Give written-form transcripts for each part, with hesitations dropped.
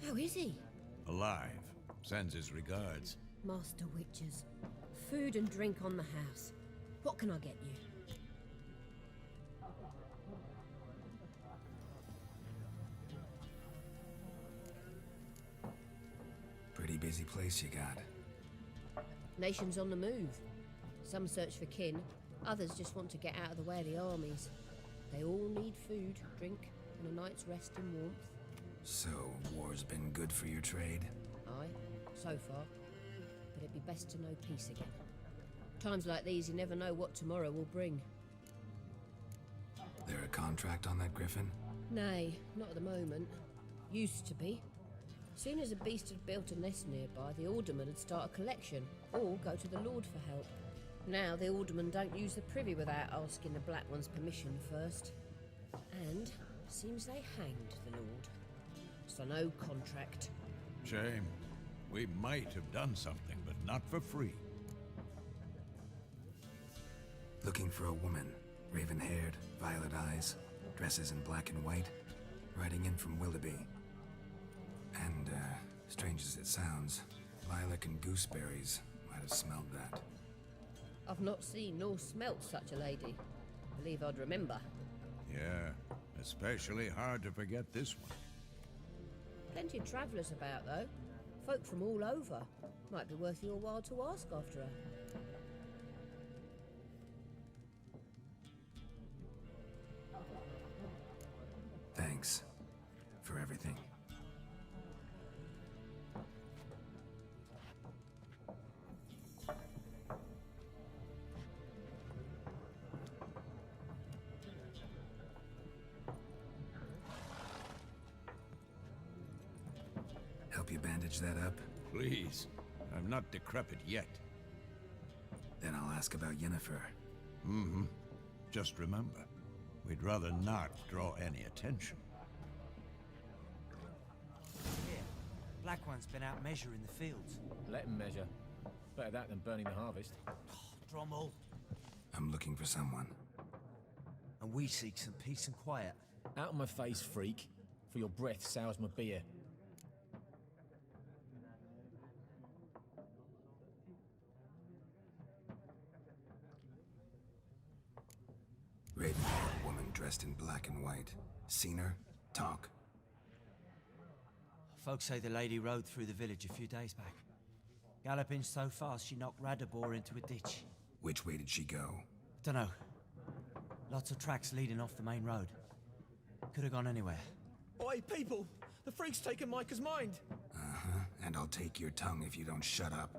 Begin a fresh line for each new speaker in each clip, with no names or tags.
How is he?
Alive. Sends his regards.
Master Witchers. Food and drink on the house. What can I get you?
Pretty busy place you got.
Nations on the move. Some search for kin, others just want to get out of the way of the armies. They all need food, drink, and a night's rest in warmth.
So, war's been good for your trade?
Aye, so far. But it'd be best to know peace again. Times like these, you never know what tomorrow will bring.
There a contract on that griffin?
Nay, not at the moment. Used to be. Soon as a beast had built a nest nearby, the alderman would start a collection, or go to the Lord for help. Now the aldermen don't use the privy without asking the Black One's permission first. And seems they hanged the Lord. So no contract.
Shame. We might have done something, but not for free.
Looking for a woman. Raven-haired, violet eyes, dresses in black and white. Riding in from Willoughby. And, strange as it sounds, lilac and gooseberries might have smelled that.
I've not seen nor smelt such a lady. Believe I'd remember.
Yeah, especially hard to forget this one.
Plenty of travellers about, though. Folk from all over. Might be worth your while to ask after her.
Thanks. For everything. Help you bandage that up?
Please. I'm not decrepit yet.
Then I'll ask about Yennefer.
Mm-hmm. Just remember, we'd rather not draw any attention.
Here, Black One's been out measuring the fields.
Let him measure. Better that than burning the harvest.
Drommel.
I'm looking for someone.
And we seek some peace and quiet.
Out of my face, freak. For your breath sours my beer.
Raven-haired woman dressed in black and white. Seen her? Talk.
Folks say the lady rode through the village a few days back. Galloping so fast she knocked Radabor into a ditch.
Which way did she go?
Dunno. Lots of tracks leading off the main road. Could have gone anywhere.
Oi, people! The freak's taken Micah's mind!
Uh-huh. And I'll take your tongue if you don't shut up.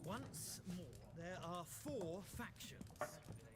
Once more, there are 4 factions.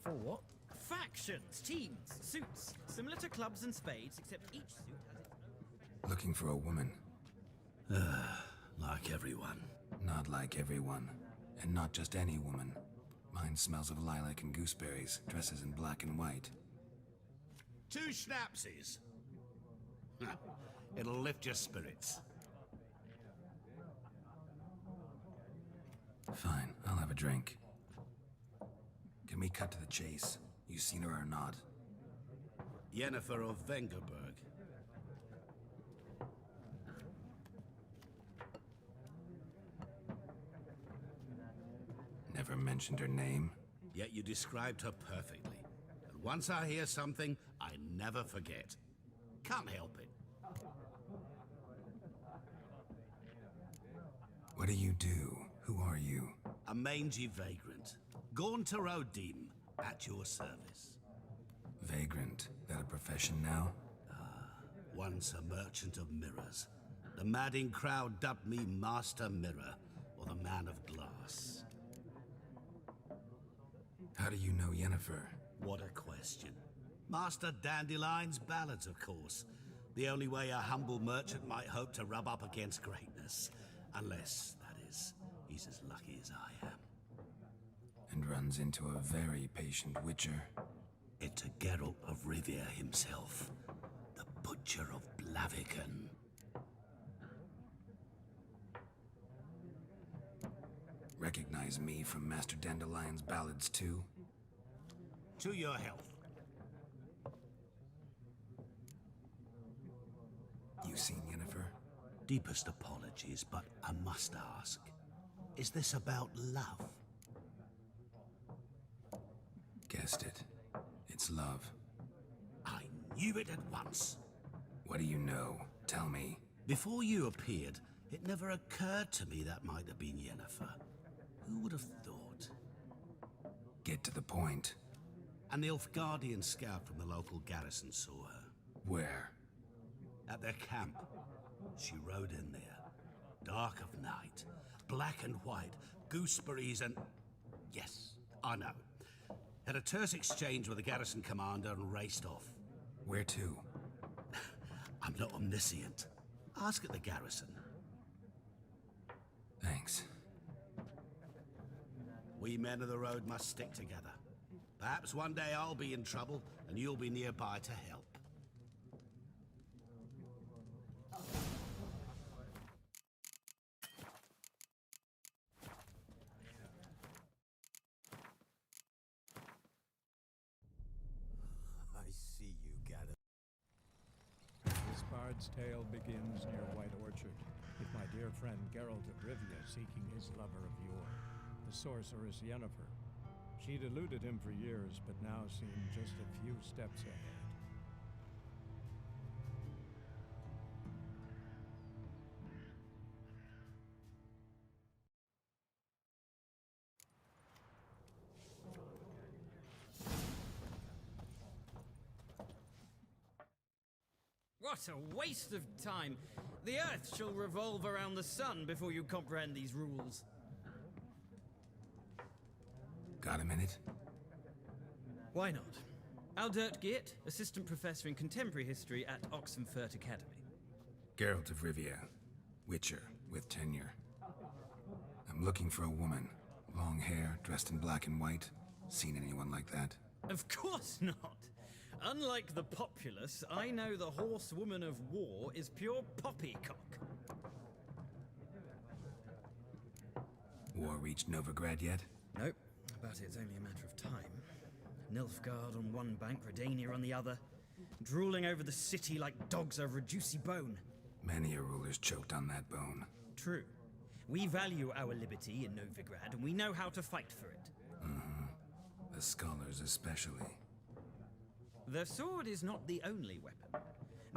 For what?
Factions, teams, suits, similar to clubs and spades, except each suit has its own.
Looking for a woman.
Like everyone.
Not like everyone. And not just any woman. Mine smells of lilac and gooseberries, dresses in black and white.
2 schnapsies. It'll lift your spirits.
Fine, I'll have a drink. Can we cut to the chase? You seen her or not?
Yennefer of Vengerberg.
Never mentioned her name.
Yet you described her perfectly. And once I hear something, I never forget. Can't help it.
What do you do? Who are you?
A mangy vagrant. Gaunter O'Dim, at your service.
Vagrant. That a profession now?
Once a merchant of mirrors. The madding crowd dubbed me Master Mirror, or the Man of Glass.
How do you know Yennefer?
What a question. Master Dandelion's ballads, of course. The only way a humble merchant might hope to rub up against greatness. Unless, that is, he's as lucky as I am.
And runs into a very patient witcher.
It's a Geralt of Rivia himself. The Butcher of Blaviken.
Recognize me from Master Dandelion's ballads too?
To your health.
You seen Yennefer?
Deepest apologies, but I must ask. Is this about love?
Guessed it. It's love.
I knew it at once.
What do you know? Tell me.
Before you appeared, it never occurred to me that might have been Yennefer. Who would have thought?
Get to the point.
A Nilfgaardian scout from the local garrison saw her.
Where?
At their camp. She rode in there. Dark of night. Black and white. Gooseberries and... Yes, I know. Had a terse exchange with the garrison commander and raced off.
Where to?
I'm not omniscient. Ask at the garrison.
Thanks.
We men of the road must stick together. Perhaps one day I'll be in trouble and you'll be nearby to help.
I see you gather.
This bard's tale begins near White Orchard, with my dear friend Geralt of Rivia seeking his lover of yore, the sorceress Yennefer. She'd eluded him for years, but now seemed just a few steps ahead.
What a waste of time! The Earth shall revolve around the sun before you comprehend these rules.
Got a minute?
Why not? Aldert Geert, Assistant Professor in Contemporary History at Oxenfurt Academy.
Geralt of Rivia. Witcher, with tenure. I'm looking for a woman. Long hair, dressed in black and white. Seen anyone like that?
Of course not! Unlike the populace, I know the horsewoman of war is pure poppycock.
War reached Novigrad yet?
Nope, but it's only a matter of time. Nilfgaard on one bank, Redania on the other, drooling over the city like dogs over a juicy bone.
Many a ruler's choked on that bone.
True. We value our liberty in Novigrad, and we know how to fight for it.
The scholars especially.
The sword is not the only weapon.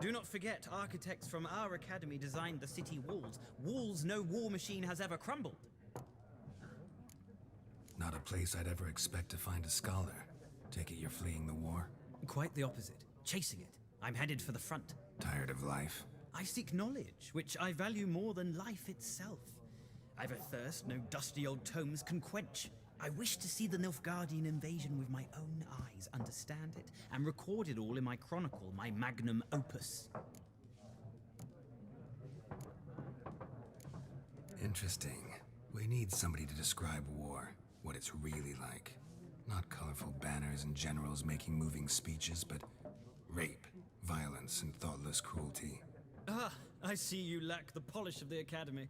Do not forget, architects from our academy designed the city walls. Walls no war machine has ever crumbled.
Not a place I'd ever expect to find a scholar. Take it you're fleeing the war?
Quite the opposite. Chasing it. I'm headed for the front.
Tired of life?
I seek knowledge, which I value more than life itself. I've a thirst no dusty old tomes can quench. I wish to see the Nilfgaardian invasion with my own eyes, understand it, and record it all in my chronicle, my magnum opus.
Interesting. We need somebody to describe war, what it's really like. Not colorful banners and generals making moving speeches, but rape, violence, and thoughtless cruelty.
Ah, I see you lack the polish of the academy.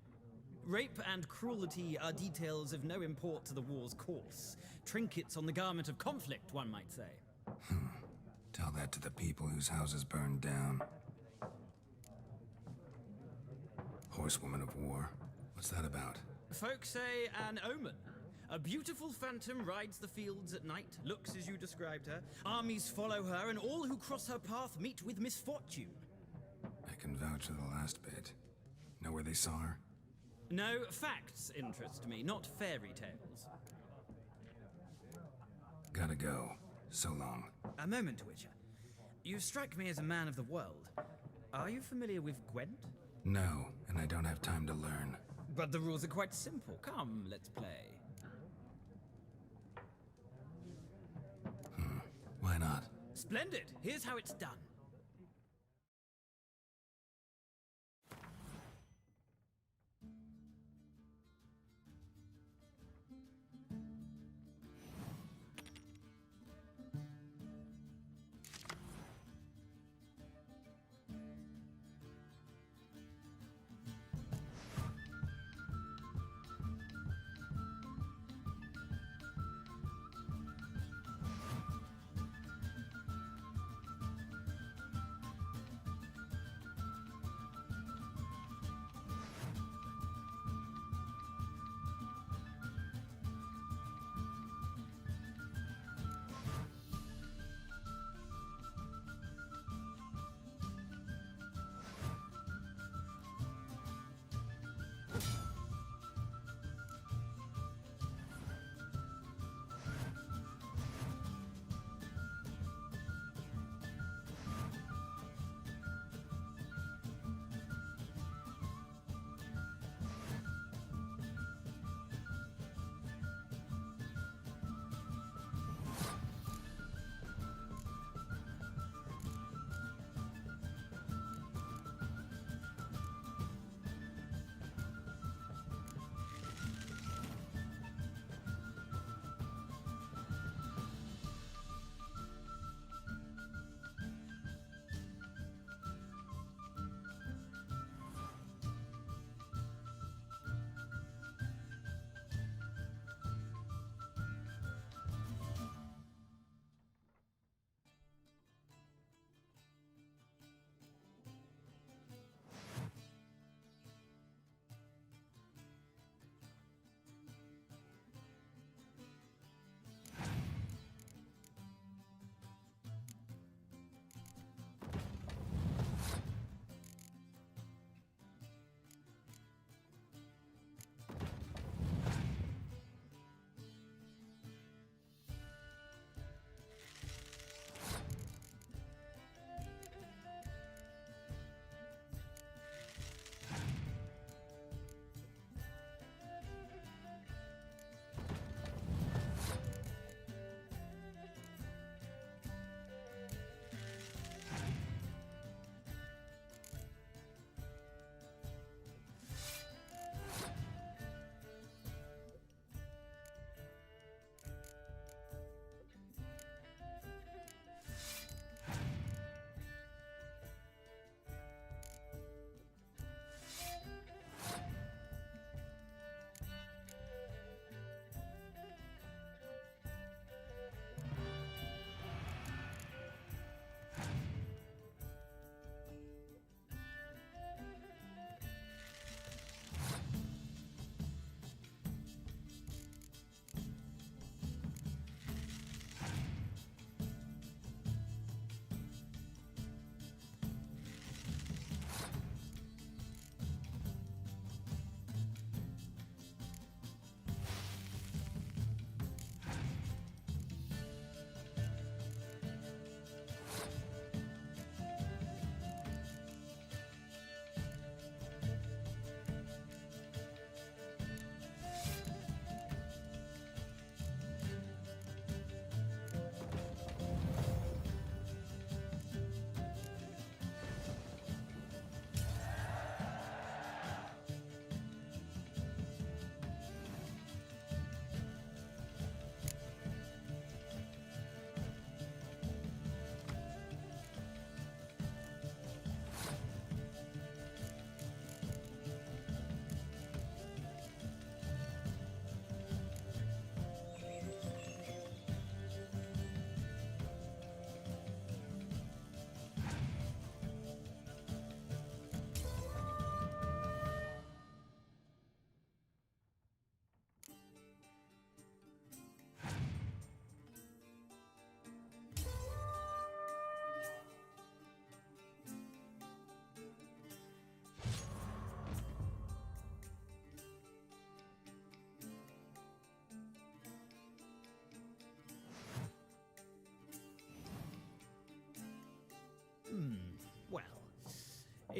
Rape and cruelty are details of no import to the war's course. Trinkets on the garment of conflict, one might say.
Tell that to the people whose houses burned down. Horsewoman of war. What's that about?
Folk say an omen. A beautiful phantom rides the fields at night, looks as you described her. Armies follow her, and all who cross her path meet with misfortune.
I can vouch for the last bit. Know where they saw her?
No, facts interest me, not fairy tales.
Gotta go. So long.
A moment, Witcher. You strike me as a man of the world. Are you familiar with Gwent?
No, and I don't have time to learn.
But the rules are quite simple. Come, let's play.
Why not?
Splendid! Here's how it's done.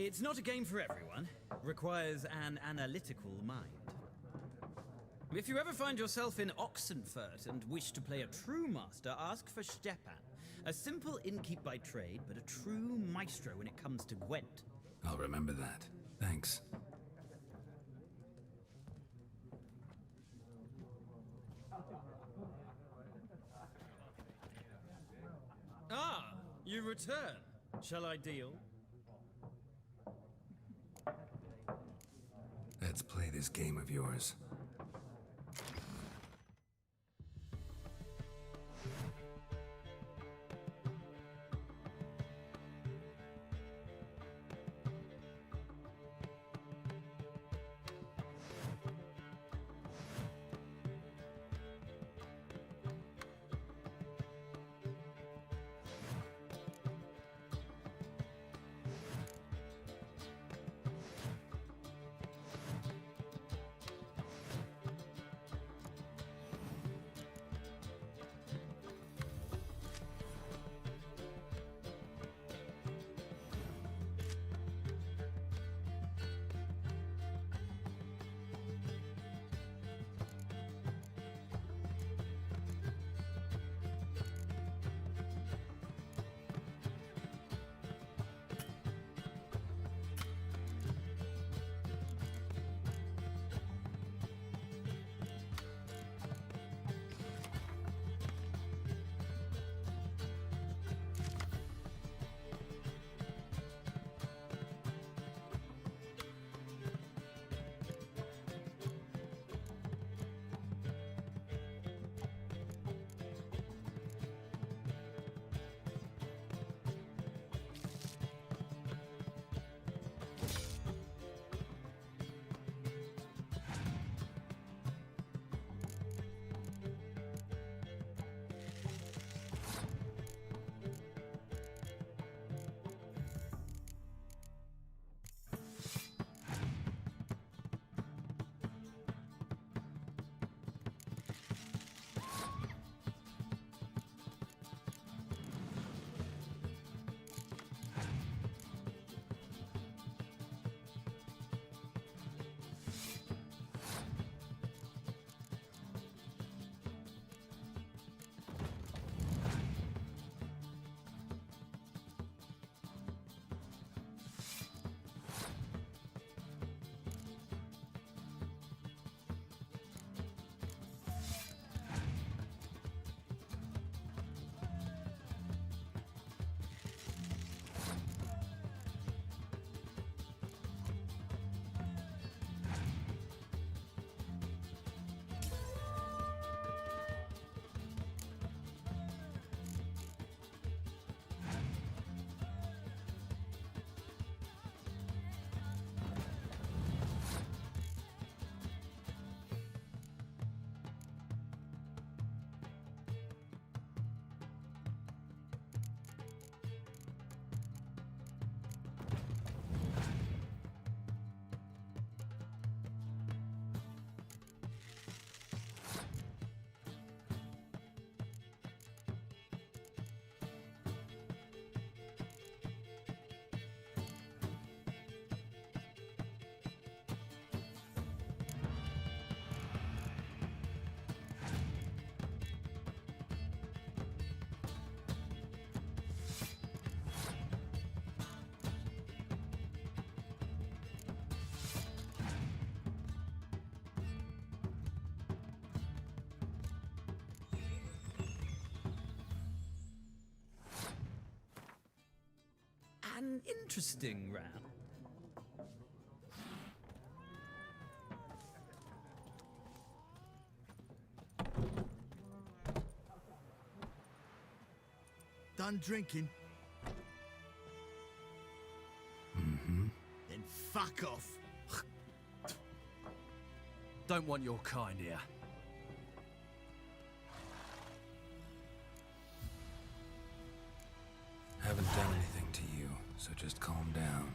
It's not a game for everyone. Requires an analytical mind. If you ever find yourself in Oxenfurt and wish to play a true master, ask for Stepan. A simple innkeep by trade, but a true maestro when it comes to Gwent.
I'll remember that. Thanks.
Ah, you return. Shall I deal?
Let's play this game of yours.
An interesting round.
Done drinking?
Mm-hmm.
Then fuck off.
Don't want your kind here.
Haven't done anything to you, so just calm down.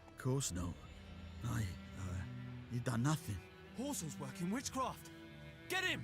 Of course not. You done nothing.
Horsel's working witchcraft. Get him!